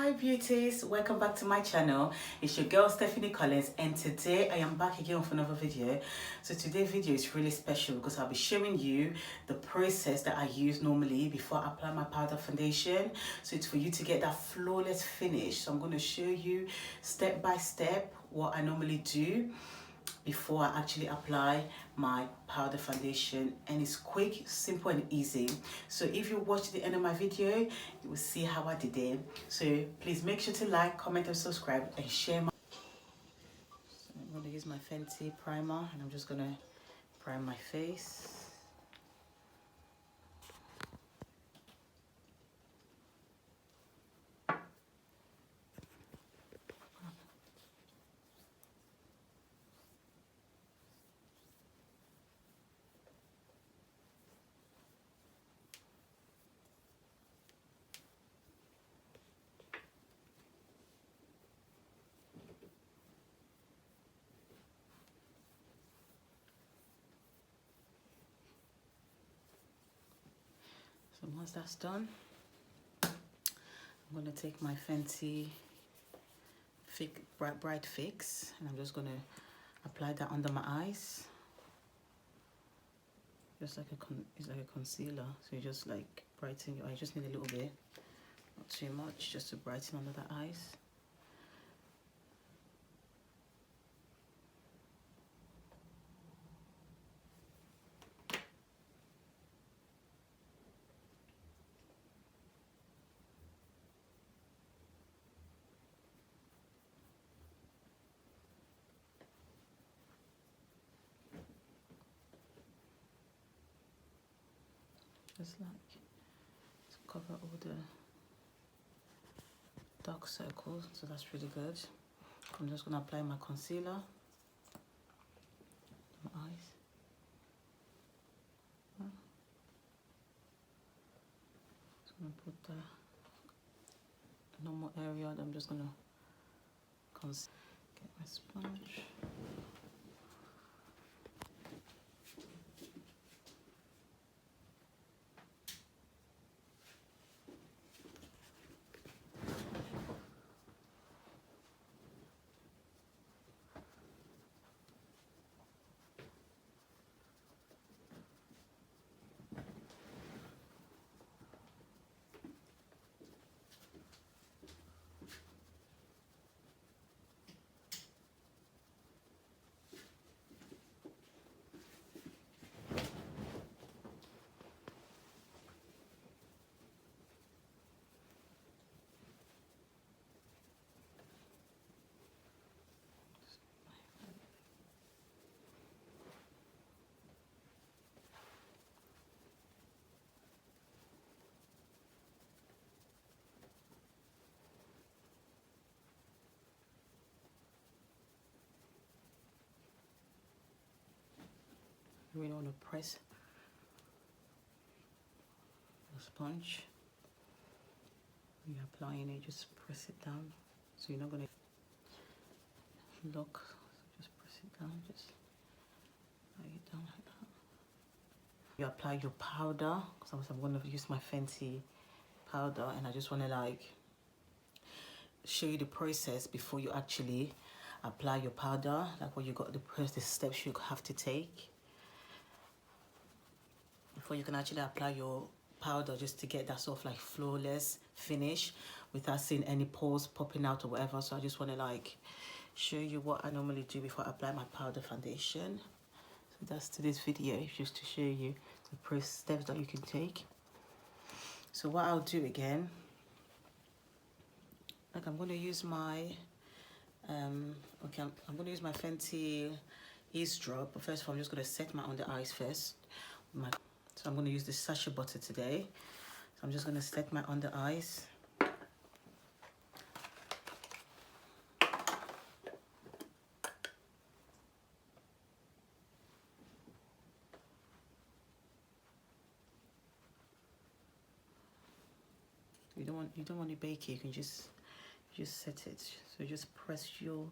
Hi beauties, welcome back to my channel. It's your girl Stephanie Collins, and today I am back again with another video. So today's video is really special because I'll be showing you the process that I use normally before I apply my powder foundation. So it's for you to get that flawless finish. So I'm going to show you step by step what I normally do before I actually apply my powder foundation, and it's quick, simple and easy. So if you watch the end of my video, you will see how I did it. So please make sure to like, comment and subscribe and share my... So I'm going to use my Fenty primer and I'm just going to prime my face. So once that's done, I'm going to take my Fenty Bright Fix and I'm just going to apply that under my eyes. Just like it's like a concealer, so you just like brighten your eye. You just need a little bit, not too much, just to brighten under the eyes. Just like to cover all the dark circles, so that's really good. I'm just going to apply my concealer to my eyes. Just going to put the normal area, and I'm just going to get my sponge. You really want to press the sponge. When you're applying it, just press it down. So you're not going to lock. So just press it down. Just lay it down like that. You apply your powder, because I'm going to use my Fenty powder, and I just want to like show you the process before you actually apply your powder, like what you got, the steps you have to take before you can actually apply your powder, just to get that sort of like flawless finish without seeing any pores popping out or whatever. So I just want to like show you what I normally do before I apply my powder foundation. So that's today's video, just to show you the steps that you can take. So what I'll do again, like I'm going to use my I'm going to use my Fenty Eaze drop, but first of all I'm just going to set my under eyes first. So I'm going to use this sachet butter today. So I'm just going to set my under eyes. You don't want to bake it. You can just set it. So just press your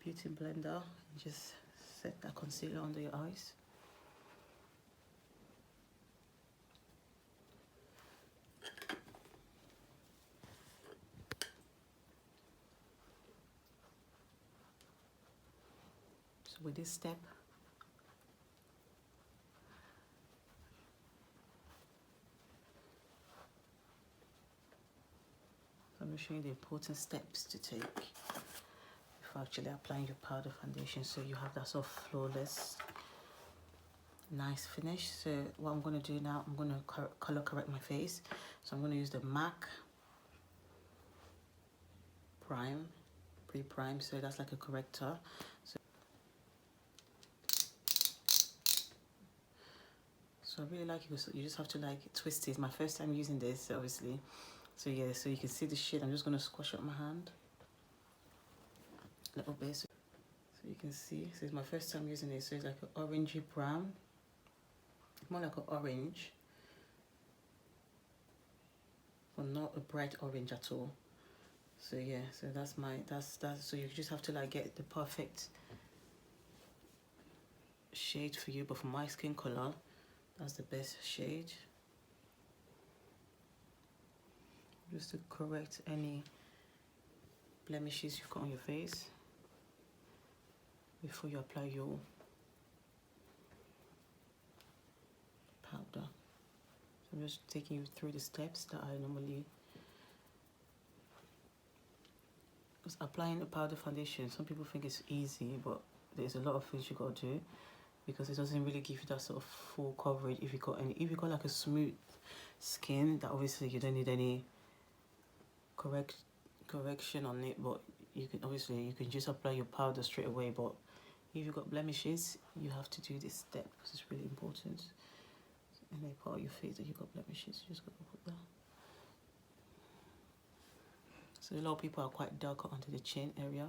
beauty blender and just set that concealer under your eyes. So with this step, I'm going to show you the important steps to take before actually applying your powder foundation, so you have that sort of flawless, nice finish. So what I'm going to do now, I'm going to color correct my face. So I'm going to use the MAC Prime, pre-prime, so that's like a corrector. So I really like it. You just have to like twist it. It's my first time using this, obviously. So yeah, so you can see the shade. I'm just going to squash up my hand a little bit, so you can see. So it's my first time using it. So it's like an orangey brown, more like an orange, but not a bright orange at all. So yeah, so that's so you just have to like get the perfect shade for you. But for my skin color, that's the best shade. Just to correct any blemishes you've got on your face before you apply your powder. So I'm just taking you through the steps that I normally, because applying a powder foundation, some people think it's easy, but there's a lot of things you got to do, because it doesn't really give you that sort of full coverage. If you got like a smooth skin, that obviously you don't need any correction on it, but you can just apply your powder straight away. But if you've got blemishes, you have to do this step because it's really important. Any part of your face that you've got blemishes, you just got to put that. So a lot of people are quite darker onto the chin area.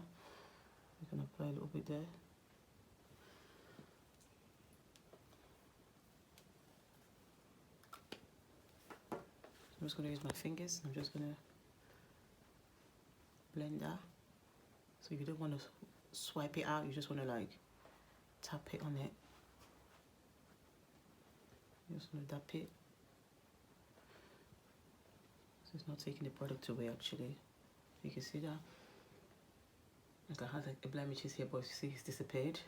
You can apply a little bit there. I'm just going to use my fingers. I'm just going to blend that. So you don't want to swipe it out, you just want to like tap it on it. You just want to tap it. So it's not taking the product away actually. You can see that. Like I had like a blemishes here, but you see it's disappeared.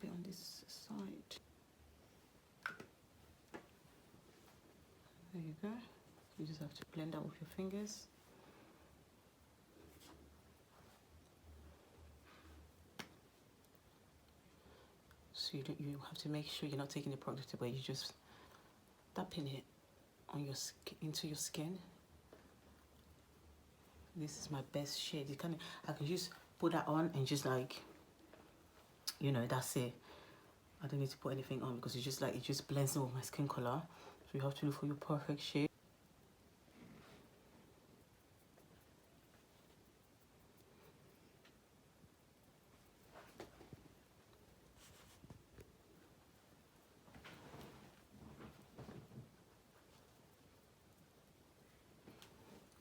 On this side. There you go. You just have to blend out with your fingers. So you have to make sure you're not taking the product away. You're just tapping it on your into your skin. This is my best shade. I can just put that on and just like, you know, that's it. I don't need to put anything on because it just blends in with my skin color. So you have to look for your perfect shade.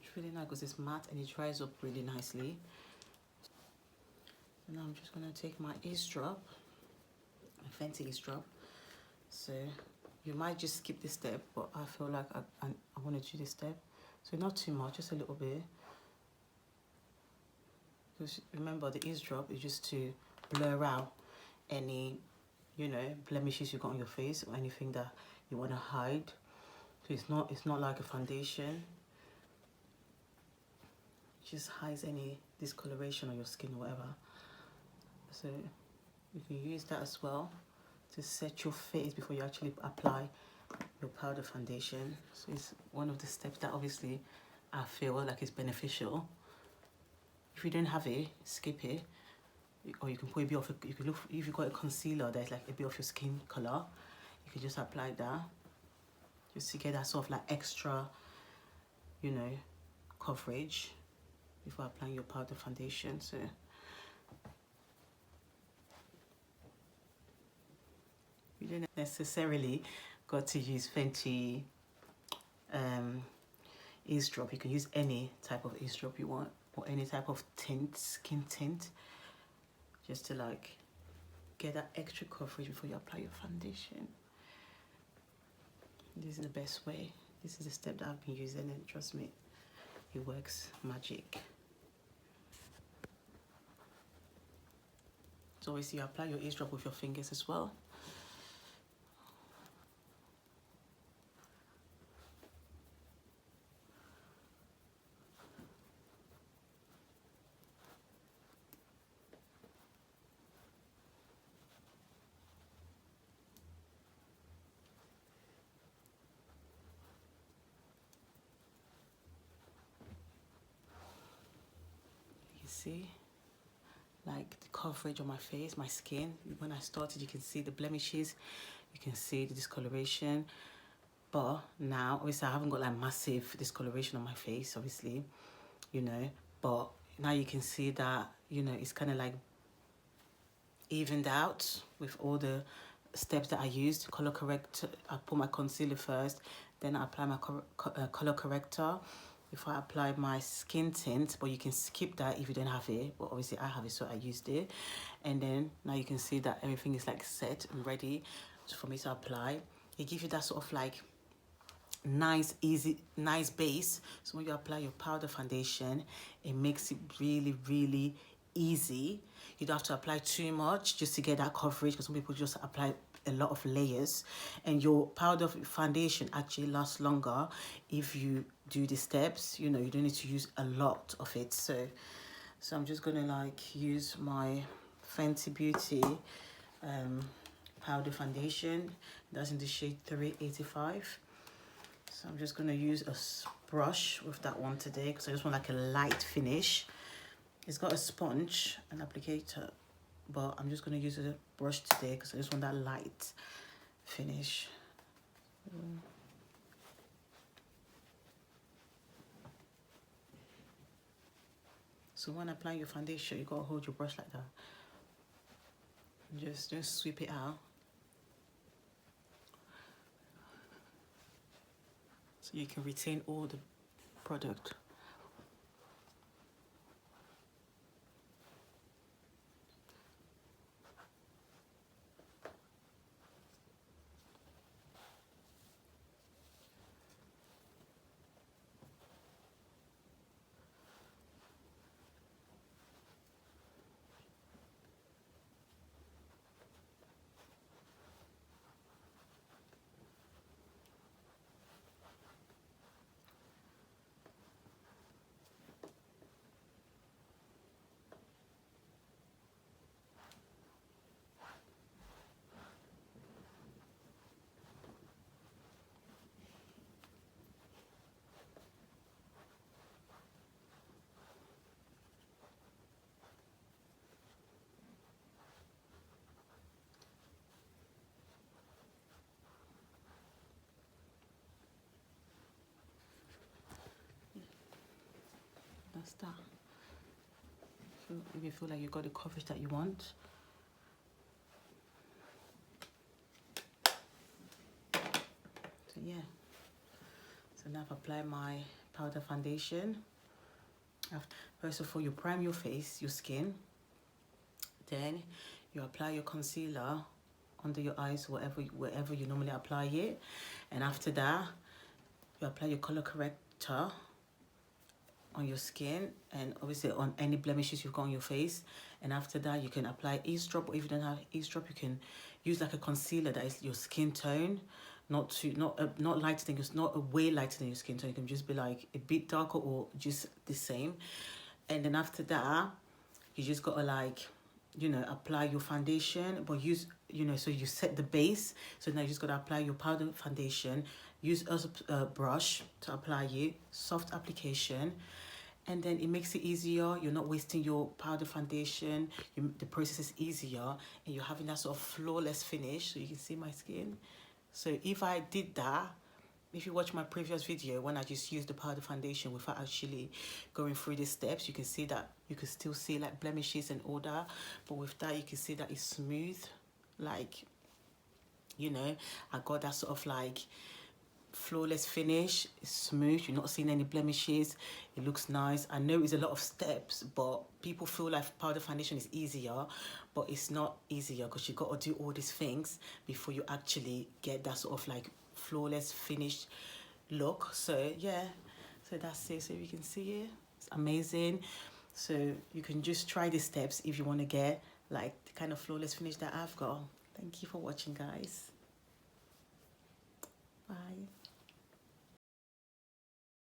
It's really nice because it's matte and it dries up really nicely. So now I'm just gonna take my Eaze drop, my Fenty Eaze drop. So you might just skip this step, but I feel like I want to do this step. So not too much, just a little bit. Because remember, the Eaze drop is just to blur out any, you know, blemishes you got on your face or anything that you want to hide. So it's not like a foundation. It just hides any discoloration on your skin or whatever. So you can use that as well to set your face before you actually apply your powder foundation. So it's one of the steps that obviously I feel like is beneficial. If you don't have it, skip it. Or you can put a bit of you can look, if you've got a concealer that's like a bit of your skin color, you can just apply that just to get that sort of like extra, you know, coverage before applying your powder foundation. So you don't necessarily got to use Fenty Eaze drop. You can use any type of Eaze drop you want, or any type of tint, skin tint, just to like get that extra coverage before you apply your foundation. This is the best way. This is the step that I've been using, and trust me, it works magic. So obviously you apply your Eaze drop with your fingers as well. You see, like the coverage on my face, my skin. When I started, you can see the blemishes, you can see the discoloration. But now, obviously, I haven't got like massive discoloration on my face, obviously, you know. But now you can see that, you know, it's kind of like evened out with all the steps that I used. Color corrector, I put my concealer first, then I apply my color corrector before I apply my skin tint. But you can skip that if you don't have it, but obviously I have it, so I used it. And then now you can see that everything is like set and ready for me to apply. It gives you that sort of like nice, easy, nice base. So when you apply your powder foundation, it makes it really, really easy. You don't have to apply too much just to get that coverage, because some people just apply a lot of layers, and your powder foundation actually lasts longer if you do the steps. You know, you don't need to use a lot of it. So I'm just gonna like use my Fenty Beauty powder foundation. That's in the shade 385. So I'm just going to use a brush with that one today, because I just want like a light finish. It's got a sponge and applicator, but I'm just going to use a brush today because I just want that light finish. So when applying your foundation, you got to hold your brush like that. Just sweep it out. So you can retain all the product. That's that. If you feel like you got the coverage that you want. So yeah. So now I've applied my powder foundation. First of all, you prime your face, your skin. Then you apply your concealer under your eyes, wherever you normally apply it. And after that, you apply your color corrector on your skin, and obviously on any blemishes you've got on your face. And after that, you can apply Eaze drop, or if you don't have Eaze drop, you can use like a concealer that is your skin tone, not lighter than not a way lighter than your skin tone. You can just be like a bit darker or just the same. And then after that, you just gotta like, you know, apply your foundation, but use, you know, so you set the base. So now you just gotta apply your powder foundation. Use a brush to apply it, soft application, and then it makes it easier. You're not wasting your powder foundation. The process is easier, and you're having that sort of flawless finish. So you can see my skin. So if I did that, if you watch my previous video when I just used the powder foundation without actually going through the steps, you can see that you can still see like blemishes and all that. But with that, you can see that it's smooth. Like, you know, I got that sort of like flawless finish. It's smooth, you're not seeing any blemishes, it looks nice. I know it's a lot of steps, but people feel like powder foundation is easier, but it's not easier, because you got to do all these things before you actually get that sort of like flawless finished look. So yeah, so that's it. So you can see it, it's amazing. So you can just try the steps if you want to get like the kind of flawless finish that I've got. Thank you for watching, guys. Bye.